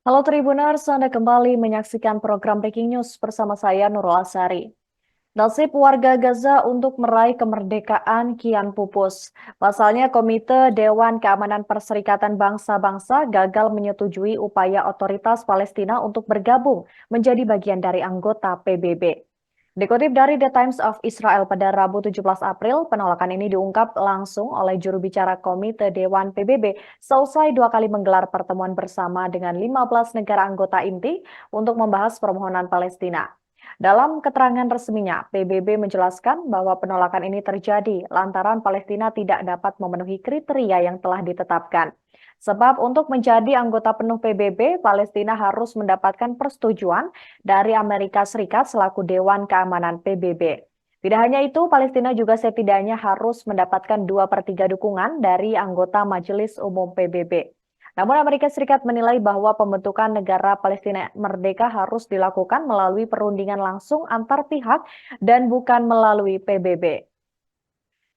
Halo Tribuners, Anda kembali menyaksikan program Breaking News bersama saya Nurul Asari. Nasib warga Gaza untuk meraih kemerdekaan kian pupus. Pasalnya Komite Dewan Keamanan Perserikatan Bangsa-Bangsa gagal menyetujui upaya otoritas Palestina untuk bergabung menjadi bagian dari anggota PBB. Dikutip dari The Times of Israel pada Rabu 17 April, penolakan ini diungkap langsung oleh juru bicara Komite Dewan PBB selesai 2 kali menggelar pertemuan bersama dengan 15 negara anggota inti untuk membahas permohonan Palestina. Dalam keterangan resminya, PBB menjelaskan bahwa penolakan ini terjadi lantaran Palestina tidak dapat memenuhi kriteria yang telah ditetapkan. Sebab untuk menjadi anggota penuh PBB, Palestina harus mendapatkan persetujuan dari Amerika Serikat selaku Dewan Keamanan PBB. Tidak hanya itu, Palestina juga setidaknya harus mendapatkan 2/3 dukungan dari anggota Majelis Umum PBB. Namun Amerika Serikat menilai bahwa pembentukan negara Palestina merdeka harus dilakukan melalui perundingan langsung antar pihak dan bukan melalui PBB.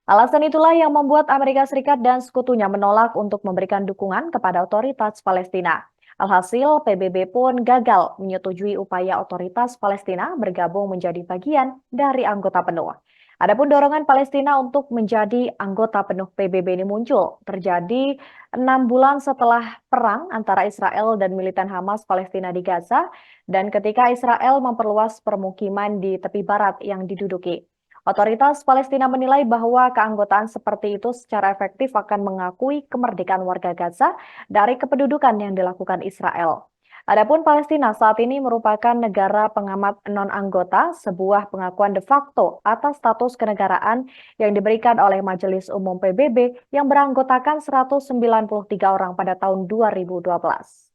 Alasan itulah yang membuat Amerika Serikat dan sekutunya menolak untuk memberikan dukungan kepada otoritas Palestina. Alhasil, PBB pun gagal menyetujui upaya otoritas Palestina bergabung menjadi bagian dari anggota penuh. Adapun dorongan Palestina untuk menjadi anggota penuh PBB ini muncul terjadi 6 bulan setelah perang antara Israel dan militan Hamas Palestina di Gaza dan ketika Israel memperluas permukiman di tepi barat yang diduduki. Otoritas Palestina menilai bahwa keanggotaan seperti itu secara efektif akan mengakui kemerdekaan warga Gaza dari kependudukan yang dilakukan Israel. Adapun Palestina saat ini merupakan negara pengamat non-anggota, sebuah pengakuan de facto atas status kenegaraan yang diberikan oleh Majelis Umum PBB yang beranggotakan 193 orang pada tahun 2012.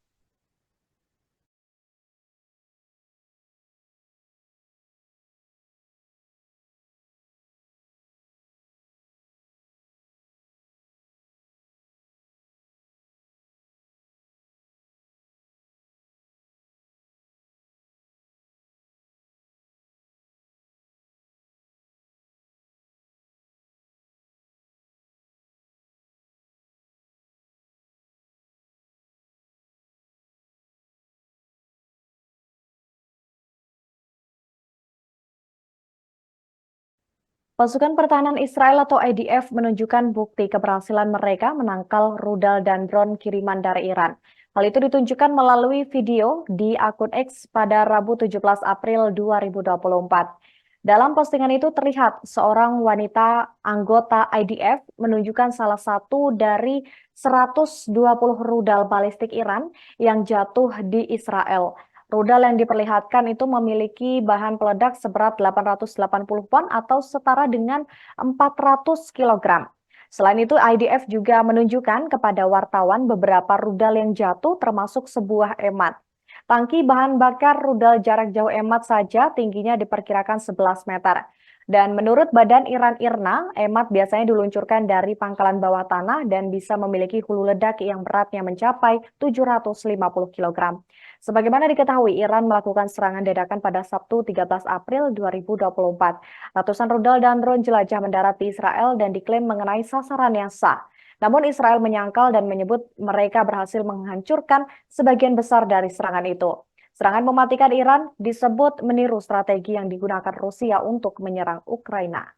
Pasukan Pertahanan Israel atau IDF menunjukkan bukti keberhasilan mereka menangkal rudal dan drone kiriman dari Iran. Hal itu ditunjukkan melalui video di akun X pada Rabu 17 April 2024. Dalam postingan itu terlihat seorang wanita anggota IDF menunjukkan salah satu dari 120 rudal balistik Iran yang jatuh di Israel. Rudal yang diperlihatkan itu memiliki bahan peledak seberat 880 pon atau setara dengan 400 kilogram. Selain itu, IDF juga menunjukkan kepada wartawan beberapa rudal yang jatuh termasuk sebuah emat. Tangki bahan bakar rudal jarak jauh emat saja tingginya diperkirakan 11 meter. Dan menurut Badan Iran IRNA, emat biasanya diluncurkan dari pangkalan bawah tanah dan bisa memiliki hulu ledak yang beratnya mencapai 750 kilogram. Sebagaimana diketahui, Iran melakukan serangan dadakan pada Sabtu 13 April 2024. Ratusan rudal dan drone jelajah mendarat di Israel dan diklaim mengenai sasaran yang sah. Namun Israel menyangkal dan menyebut mereka berhasil menghancurkan sebagian besar dari serangan itu. Serangan mematikan Iran disebut meniru strategi yang digunakan Rusia untuk menyerang Ukraina.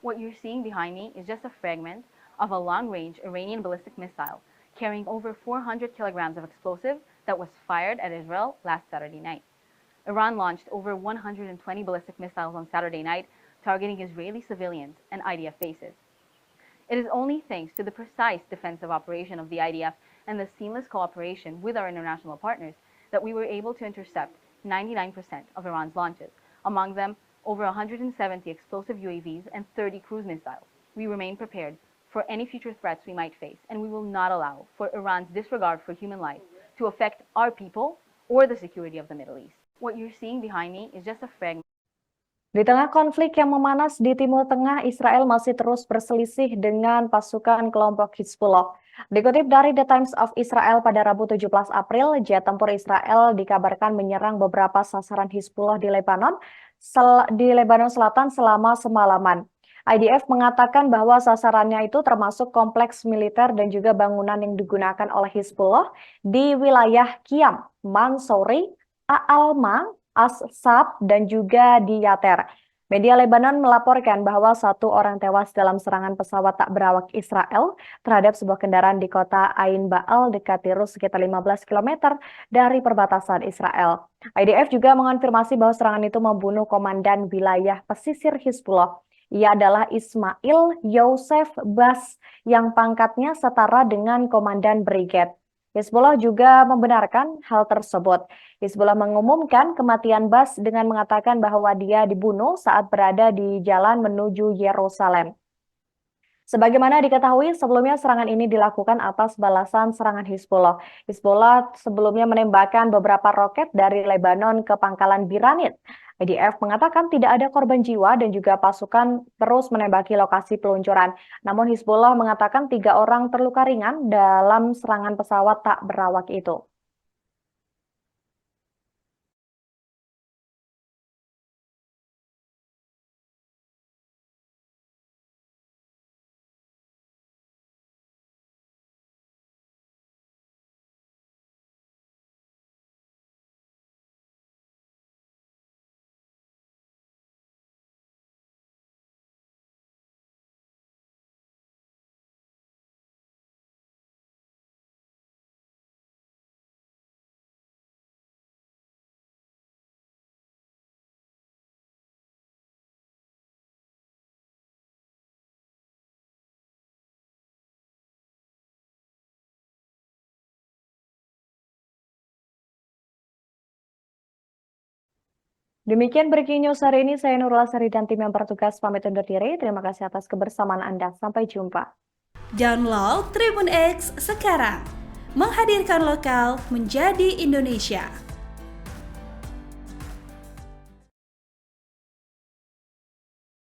What you're seeing behind me is just a fragment of a long-range Iranian ballistic missile carrying over 400 kilograms of explosive that was fired at Israel last Saturday night. Iran launched over 120 ballistic missiles on Saturday night, targeting Israeli civilians and IDF bases. It is only thanks to the precise defensive operation of the IDF and the seamless cooperation with our international partners that we were able to intercept 99% of Iran's launches, among them over 170 explosive UAVs and 30 cruise missiles. We remain prepared for any future threats we might face, and we will not allow for Iran's disregard for human life to affect our people or the security of the Middle East. What you're seeing behind me is just a fragment. Di tengah konflik yang memanas di Timur Tengah, Israel masih terus berselisih dengan pasukan kelompok Hizbullah. Dikutip dari The Times of Israel pada Rabu 17 April, jet tempur Israel dikabarkan menyerang beberapa sasaran Hizbullah di Lebanon Selatan selama semalaman. IDF mengatakan bahwa sasarannya itu termasuk kompleks militer dan juga bangunan yang digunakan oleh Hizbullah di wilayah Qiyam, Mansouri, Aalma, As-Sab, dan juga di Yater. Media Lebanon melaporkan bahwa 1 orang tewas dalam serangan pesawat tak berawak Israel terhadap sebuah kendaraan di kota Ain Baal dekat Tirus sekitar 15 km dari perbatasan Israel. IDF juga mengonfirmasi bahwa serangan itu membunuh komandan wilayah pesisir Hizbullah. Ia adalah Ismail Yosef Bas yang pangkatnya setara dengan komandan brigade. Hizbullah juga membenarkan hal tersebut. Hizbullah mengumumkan kematian Bas dengan mengatakan bahwa dia dibunuh saat berada di jalan menuju Yerusalem. Sebagaimana diketahui, sebelumnya serangan ini dilakukan atas balasan serangan Hizbullah. Hizbullah sebelumnya menembakkan beberapa roket dari Lebanon ke pangkalan Biranit. IDF mengatakan tidak ada korban jiwa dan juga pasukan terus menembaki lokasi peluncuran. Namun Hizbullah mengatakan 3 orang terluka ringan dalam serangan pesawat tak berawak itu. Demikian breaking news hari ini, saya Nurul Asari dan tim yang bertugas pamit undur diri. Terima kasih atas kebersamaan Anda. Sampai jumpa. Download Tribun X sekarang, menghadirkan lokal menjadi Indonesia.